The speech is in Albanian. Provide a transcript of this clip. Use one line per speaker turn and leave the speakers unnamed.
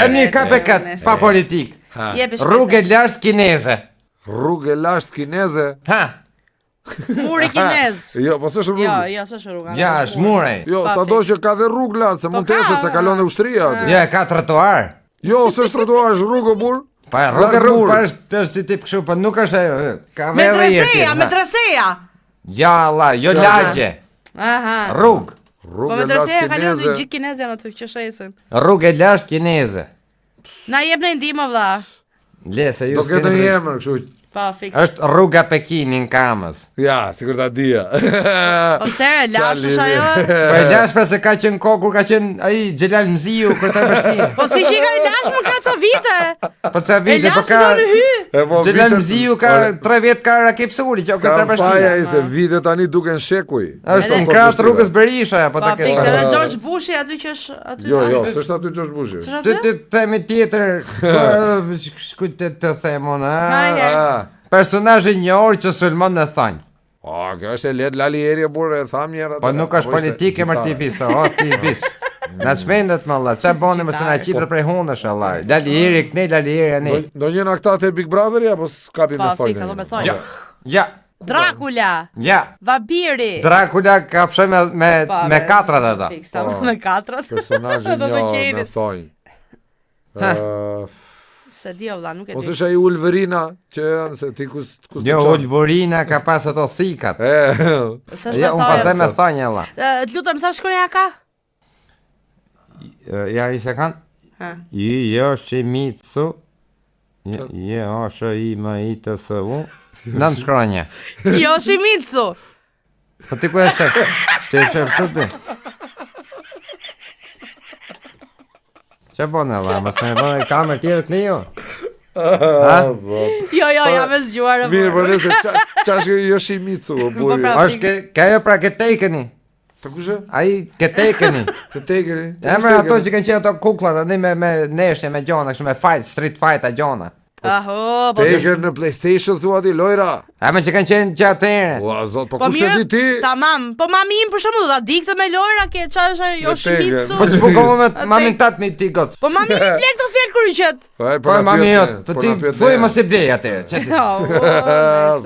mirë ka pekat, pa politik. Rrugë lashtë kineze.
Rrugë lashtë kineze?
Ha.
Muri kinez.
Jo, po s'është rrugë.
Jo, s'është rruga.
Ja, është mure.
Jo, sado që ka dhe rrugë lart, se mund të ecë se kalon dhe ushtria aty.
Ja, ka trotuar.
Jo, s'është trotuar, është rrugë burr.
Pa rrugë, pa është si tip kështu, po nuk është ajo. Ka
Me traseja.
Ja, Allah, jo lagje.
Aha.
Rrugë.
Po me traseja kalon të gjithë kinezë aty që shesin.
Rrugë lashtë kineze.
Na jep në ndihmë vlla.
Le se ju
Do ketë një emër kështu.
Pa fiks.
Është rruga Pekinin Kamës.
Ja, sikur ta dija.
Po pse lash është ajo?
Po e lash pra se ka qenë kohë kur ka qenë ai Xhelal Mziu kur ta bashki.
Po si që ka lash më ka ca vite.
Po ca vite po ka. Xhelal Mziu ka 3 vjet ka Rakip Suli që kur ta bashki.
Faja se vite tani duken shekuj.
Është në krah rrugës Berisha apo ta
ke. Po fiks edhe George Bushi aty që është aty.
Jo, s'është aty George Bushi.
Ti themi tjetër ku të them unë. Personazhi i njohur që sulmon në thonj.
Po, kjo është Led Lalieri burrë, e tham një herë.
Po nuk është politike më ti vis, ti vis. Na shmendet më valla, ç'a bën më se na qitet prej hundësh valla. Lalieri këne, Lalieri ne.
Do një nga këta te Big Brother apo s'kapi me thonj.
Ja.
Dracula.
Ja.
Vabiri.
Dracula ka fshë me katrat ata.
Me katrat.
Personazhi i njohur me thonj.
Se di valla, nuk e di.
Po s'është ai Ulverina që se ti kus
Jo, Ulverina ka pas ato thikat. Ja, un pasaj me thonjë valla.
Të lutem sa shkronja ka?
Ja i se kanë? Yoshimitsu. Yoshimitsu. Nën shkronja.
Yoshimitsu.
Po ti ku e shef? Ti e shef të ti? Që bënë Allah, mësë me bënë e kamer tjere të një?
Jo, jam e zgjuar.
Mirë, për nëse qashke Yoshimitsu, buri.
Është ka jo pra Ketekeni.
Të kushe?
Ai Ketekeni.
Ketekeni?
E më ato që kanë qenë ato kuklat, andi me neshje, me gjona, kështu me fight, street fight a gjona.
Aho,
po Teker në PlayStation thua ti lojra.
A më që kanë qenë që atëre.
Ua zot, po kush e di ti?
Tamam, po mami im për shembull do ta dikte me lojra ke çfarë Yoshimitsu.
Po ç'po komo me mamin tat me ti goc.
Po mami mi blek të fjalë kryqet.
Po mami jot, po ti thuaj mos e blej atëre. Ç'ti?